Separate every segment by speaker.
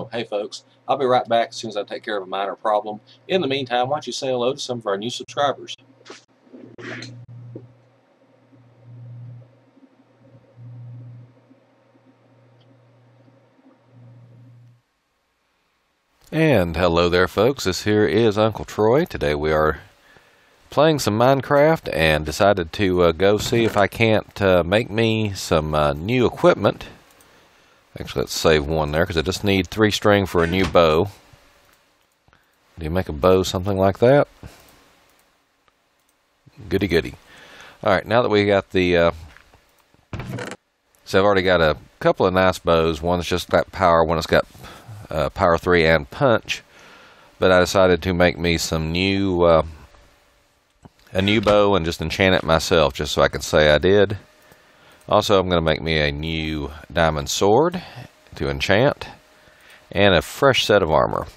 Speaker 1: So, hey folks, I'll be right back as soon as I take care of a minor problem. In the meantime, why don't you say hello to some of our new subscribers?
Speaker 2: And hello there folks, this here is Uncle Troy. Today we are playing some Minecraft and decided to go see if I can't make me some new equipment. Actually, let's save one there because I just need 3 string for a new bow. Do you make a bow something like that? Goody goody. Alright, now that we got the so I've already got a couple of nice bows. One's just got power, one has got power 3 and punch, but I decided to make me some new a new bow and just enchant it myself just so I can say I did. Also, I'm going to make me a new diamond sword to enchant and a fresh set of armor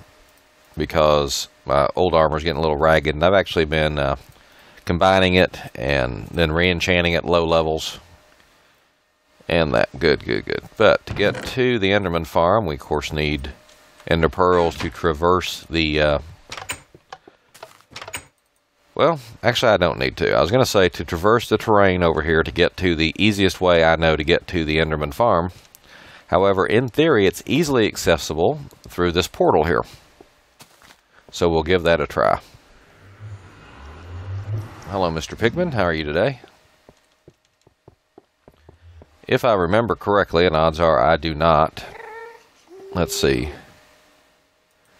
Speaker 2: because my old armor is getting a little ragged, and I've actually been combining it and then re-enchanting it at low levels. And that, good. But to get to the Enderman farm, we of course need Ender pearls to traverse the, well, actually I don't need to. I was going to say to traverse the terrain over here to get to the easiest way I know to get to the Enderman farm. However, in theory, it's easily accessible through this portal here. So we'll give that a try. Hello, Mr. Pigman. How are you today? If I remember correctly, and odds are I do not, let's see.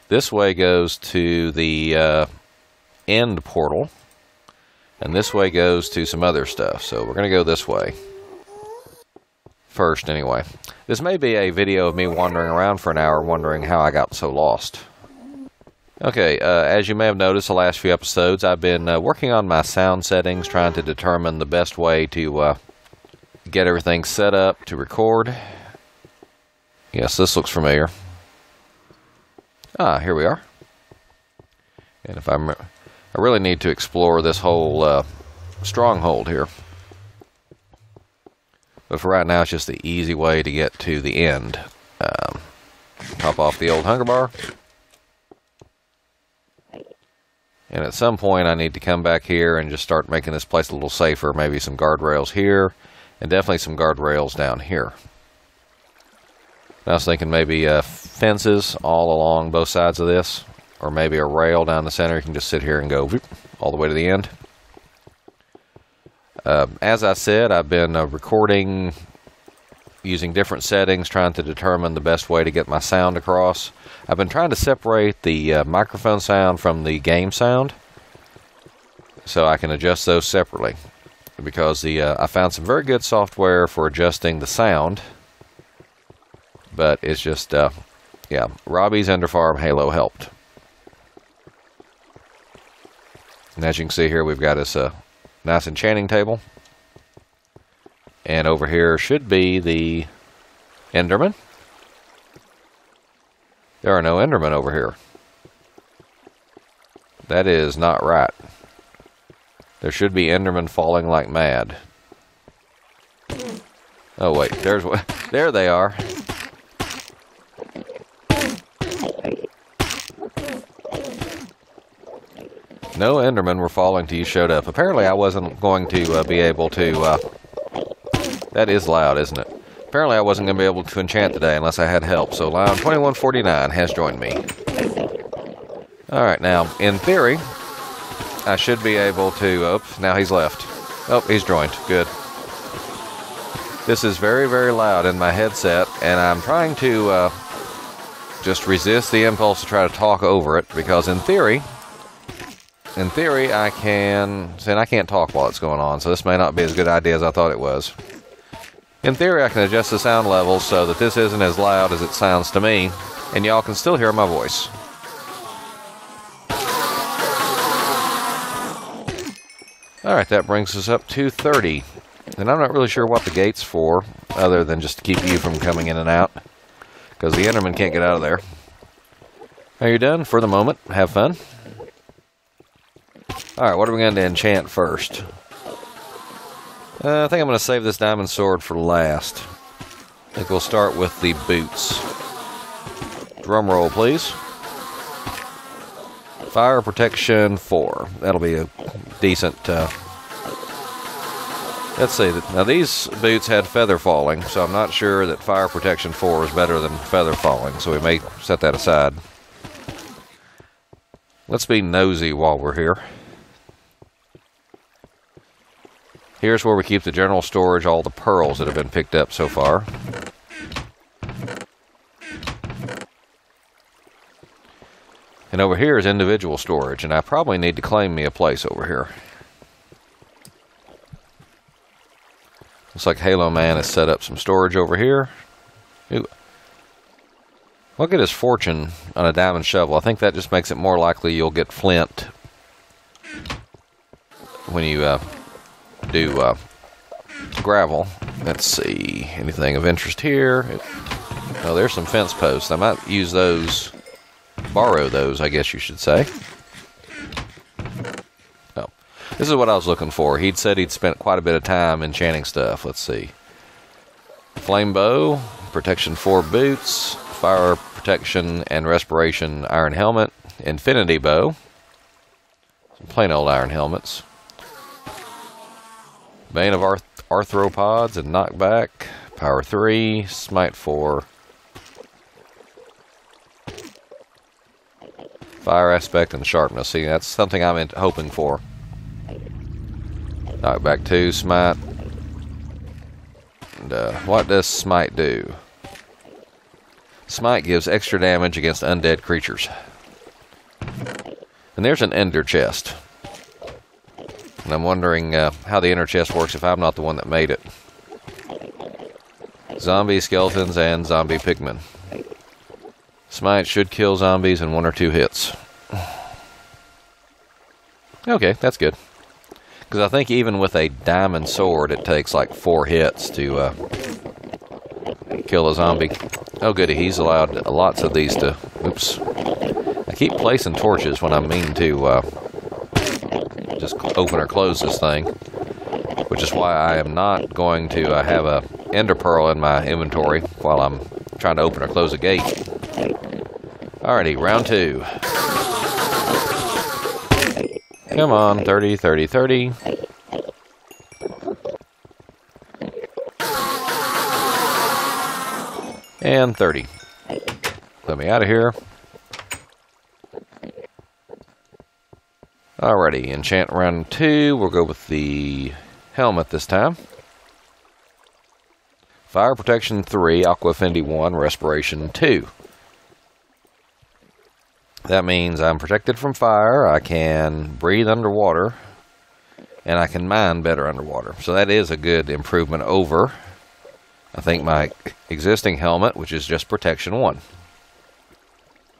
Speaker 2: This way goes to the end portal, and this way goes to some other stuff. So we're going to go this way first anyway. This may be a video of me wandering around for an hour wondering how I got so lost. Okay, as you may have noticed the last few episodes, I've been working on my sound settings, trying to determine the best way to get everything set up to record. Yes, this looks familiar. Ah, here we are. And if I really need to explore this whole stronghold here. But for right now, it's just the easy way to get to the end. Pop off the old hunger bar. And at some point, I need to come back here and just start making this place a little safer. Maybe some guardrails here, and definitely some guardrails down here. I was thinking maybe fences all along both sides of this, or maybe a rail down the center. You can just sit here and go whoop, all the way to the end. As I said, I've been recording using different settings, trying to determine the best way to get my sound across. I've been trying to separate the microphone sound from the game sound, so I can adjust those separately. Because I found some very good software for adjusting the sound, but it's just, yeah, Robbie's Ender Farm Halo helped. And as you can see here, we've got this nice enchanting table. And over here should be the Enderman. There are no Endermen over here. That is not right. There should be Endermen falling like mad. Oh wait, there's what. There they are. No Endermen were falling till you showed up. Apparently I wasn't going to be able to... that is loud, isn't it? Apparently I wasn't going to be able to enchant today unless I had help. So Lion 2149 has joined me. Alright, now, in theory, I should be able to... Oh, now he's left. Oh, he's joined. Good. This is very, very loud in my headset, and I'm trying to just resist the impulse to try to talk over it, because in theory, I can... See, and I can't talk while it's going on, so this may not be as good an idea as I thought it was. In theory, I can adjust the sound levels so that this isn't as loud as it sounds to me, and y'all can still hear my voice. Alright, that brings us up to 30. And I'm not really sure what the gate's for, other than just to keep you from coming in and out. Because the Enderman can't get out of there. Are you done for the moment? Have fun. Alright, what are we going to enchant first? I think I'm going to save this diamond sword for last. I think we'll start with the boots. Drum roll, please. Fire protection 4. That'll be a decent. Let's see. Now these boots had feather falling, so I'm not sure that fire protection 4 is better than feather falling. So we may set that aside. Let's be nosy while we're here. Here's where we keep the general storage, all the pearls that have been picked up so far. And over here is individual storage, and I probably need to claim me a place over here. Looks like Halo Man has set up some storage over here. Ooh. Look at his fortune on a diamond shovel. I think that just makes it more likely you'll get flint when you do gravel. Let's see. Anything of interest here? Oh, there's some fence posts. I might use those. Borrow those, I guess you should say. Oh, this is what I was looking for. He'd said he'd spent quite a bit of time enchanting stuff. Let's see. Flame bow, protection 4 boots, fire protection and respiration iron helmet, infinity bow, some plain old iron helmets, bane of arthropods and knockback, power 3, smite 4. Fire aspect and sharpness. See, that's something I'm hoping for. Knockback 2, smite. And what does smite do? Smite gives extra damage against undead creatures. And there's an ender chest. And I'm wondering how the ender chest works if I'm not the one that made it. Zombie skeletons and zombie pigmen. Smite should kill zombies in 1 or 2 hits. Okay, that's good. Because I think even with a diamond sword, it takes like 4 hits to kill a zombie. Oh goody, he's allowed lots of these to... Oops. I keep placing torches when I mean to just open or close this thing. Which is why I am not going to have a ender pearl in my inventory while I'm trying to open or close a gate. Alrighty, round 2. Come on, 30, 30, 30. And 30. Let me out of here. Alrighty, enchant round 2. We'll go with the helmet this time. Fire protection 3, aqua affinity 1, respiration 2. That means I'm protected from fire, I can breathe underwater, and I can mine better underwater. So that is a good improvement over, I think, my existing helmet, which is just protection 1.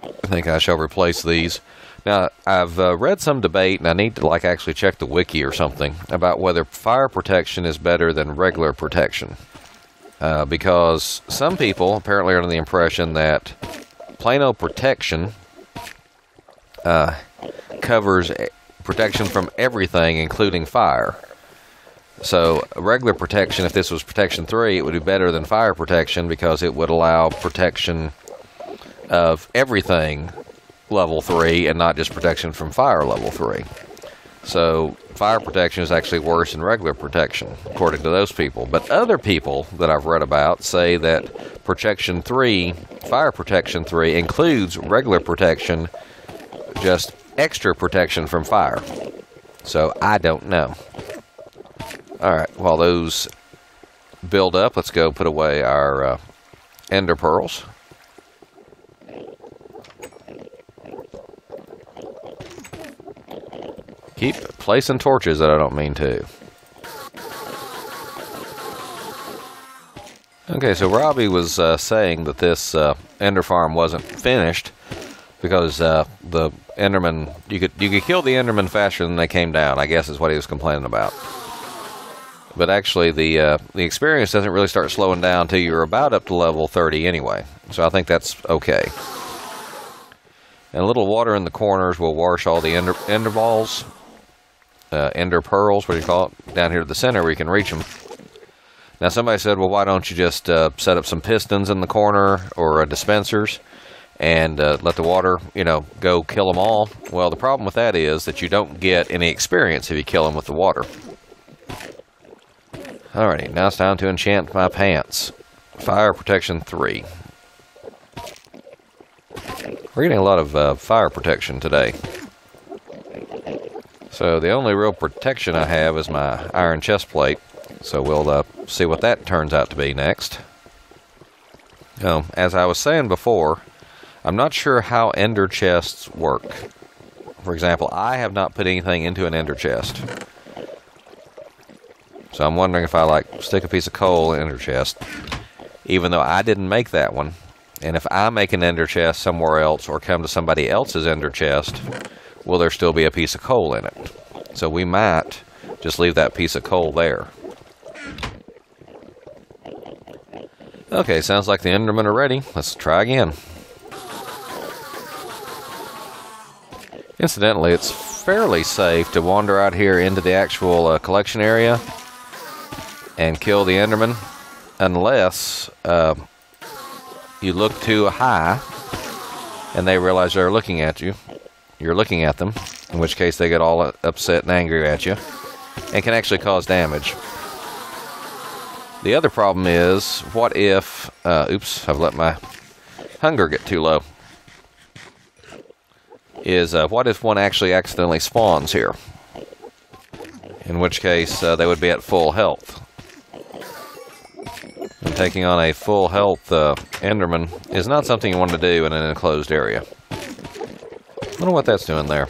Speaker 2: I think I shall replace these. Now, I've read some debate, and I need to actually check the wiki or something, about whether fire protection is better than regular protection. Because some people apparently are under the impression that plain old protection covers protection from everything, including fire. So regular protection, if this was protection 3, it would be better than fire protection because it would allow protection of everything level 3 and not just protection from fire level 3. So fire protection is actually worse than regular protection, according to those people. But other people that I've read about say that protection 3, fire protection 3, includes regular protection, just extra protection from fire. So I don't know. Alright, while those build up, let's go put away our ender pearls. Keep placing torches that I don't mean to. Okay, so Robbie was saying that this ender farm wasn't finished because the Enderman, you could kill the Enderman faster than they came down, I guess is what he was complaining about. But actually, the experience doesn't really start slowing down until you're about up to level 30 anyway. So I think that's okay. And a little water in the corners will wash all the ender balls, ender pearls, what do you call it, down here to the center where you can reach them. Now somebody said, well, why don't you just set up some pistons in the corner or dispensers? and let the water, go kill them all. Well, the problem with that is that you don't get any experience if you kill them with the water. Alrighty, now it's time to enchant my pants. Fire protection 3. We're getting a lot of fire protection today. So the only real protection I have is my iron chest plate. So we'll see what that turns out to be next. As I was saying before, I'm not sure how ender chests work. For example, I have not put anything into an ender chest. So I'm wondering if I stick a piece of coal in ender chest, even though I didn't make that one. And if I make an ender chest somewhere else or come to somebody else's ender chest, will there still be a piece of coal in it? So we might just leave that piece of coal there. Okay, sounds like the Endermen are ready. Let's try again. Incidentally, it's fairly safe to wander out here into the actual collection area and kill the Enderman, unless you look too high and they realize they're looking at you. You're looking at them, in which case they get all upset and angry at you and can actually cause damage. The other problem is, what if, oops, I've let my hunger get too low, is what if one actually accidentally spawns here? In which case they would be at full health. And taking on a full health Enderman is not something you want to do in an enclosed area. I wonder what that's doing there.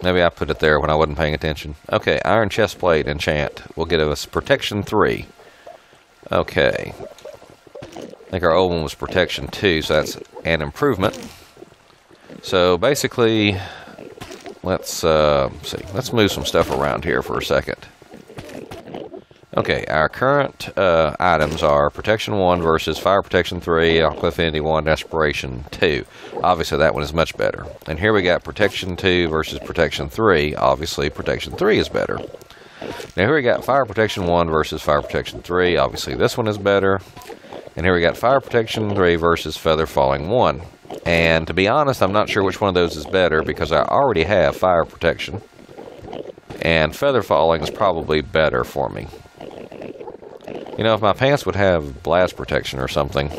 Speaker 2: Maybe I put it there when I wasn't paying attention. Okay, iron chest plate enchant. We'll get us protection 3. Okay. I think our old one was protection 2, so that's an improvement. So basically, let's see. Let's move some stuff around here for a second. Okay, our current items are Protection 1 versus Fire Protection 3, Aqua Affinity 1, Desperation 2. Obviously, that one is much better. And here we got Protection 2 versus Protection 3. Obviously, Protection 3 is better. Now here we got Fire Protection 1 versus Fire Protection 3. Obviously, this one is better. And here we got Fire Protection 3 versus Feather Falling 1. And to be honest, I'm not sure which one of those is better because I already have Fire Protection. And Feather Falling is probably better for me. If my pants would have blast protection or something,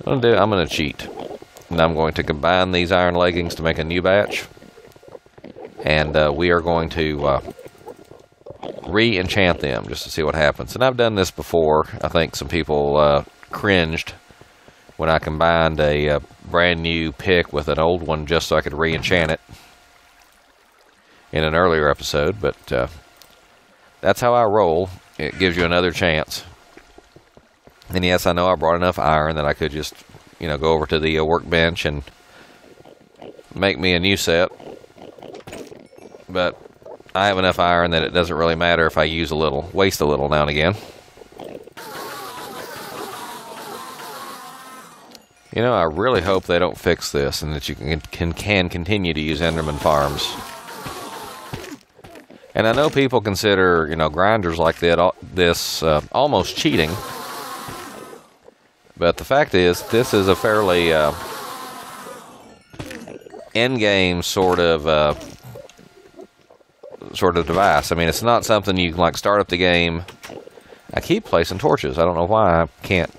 Speaker 2: I'm going to cheat. And I'm going to combine these iron leggings to make a new batch. And we are going to re-enchant them just to see what happens. And I've done this before. I think some people cringed when I combined a brand new pick with an old one just so I could re-enchant it in an earlier episode. But that's how I roll. It gives you another chance. And yes, I know I brought enough iron that I could just, go over to the workbench and make me a new set. But I have enough iron that it doesn't really matter if I waste a little now and again. I really hope they don't fix this and that you can continue to use Enderman farms. And I know people consider, grinders like this almost cheating. But the fact is, this is a fairly end-game sort of device. I mean, it's not something you can, start up the game. I keep placing torches. I don't know why I can't.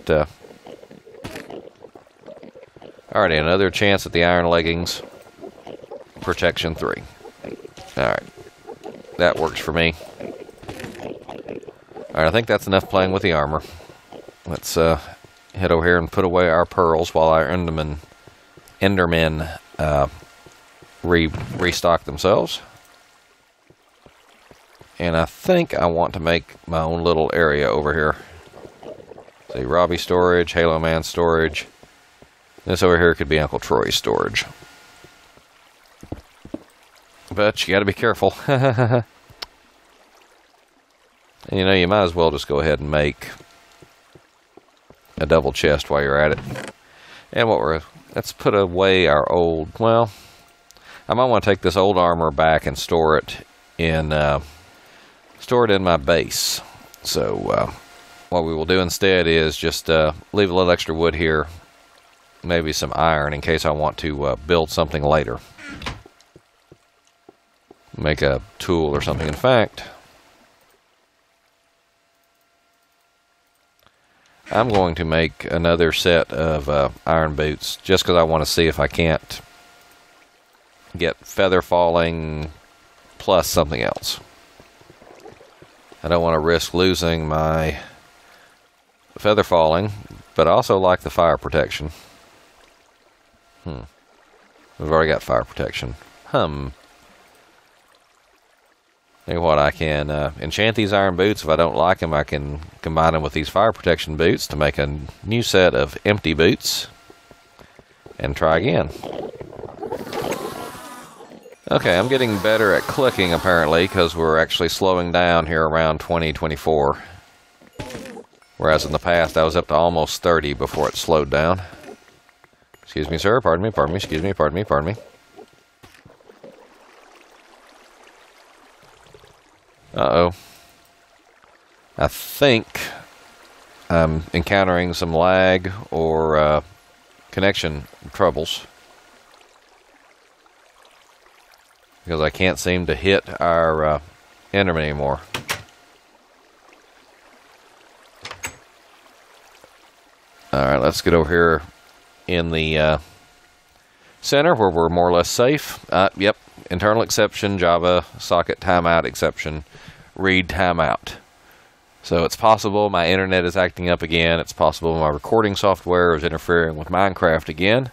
Speaker 2: Alrighty, another chance at the iron leggings. Protection 3. Alright. That works for me. Alright, I think that's enough playing with the armor. Let's head over here and put away our pearls while our Endermen restock themselves. And I think I want to make my own little area over here. See, Robbie storage, Halo Man storage. This over here could be Uncle Troy's storage. But you gotta be careful. And you might as well just go ahead and make a double chest while you're at it. And let's put away our old, well, I might want to take this old armor back and store it in my base. So what we will do instead is just leave a little extra wood here maybe some iron in case I want to build something later. Make a tool or something. In fact, I'm going to make another set of iron boots just because I want to see if I can't get feather falling plus something else. I don't want to risk losing my feather falling, but I also like the fire protection. We've already got fire protection. Tell you what, I can enchant these iron boots. If I don't like them, I can combine them with these fire protection boots to make a new set of empty boots. And try again. Okay, I'm getting better at clicking apparently, because we're actually slowing down here around 2024. Whereas in the past, I was up to almost 30 before it slowed down. Excuse me, sir. Pardon me, pardon me, excuse me, pardon me, pardon me. Uh-oh. I think I'm encountering some lag or connection troubles. Because I can't seem to hit our Enderman anymore. Alright, let's get over here in the center where we're more or less safe. Yep, internal exception, Java, socket timeout exception, read timeout. So it's possible my internet is acting up again. It's possible my recording software is interfering with Minecraft again.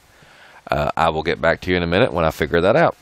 Speaker 2: I will get back to you in a minute when I figure that out.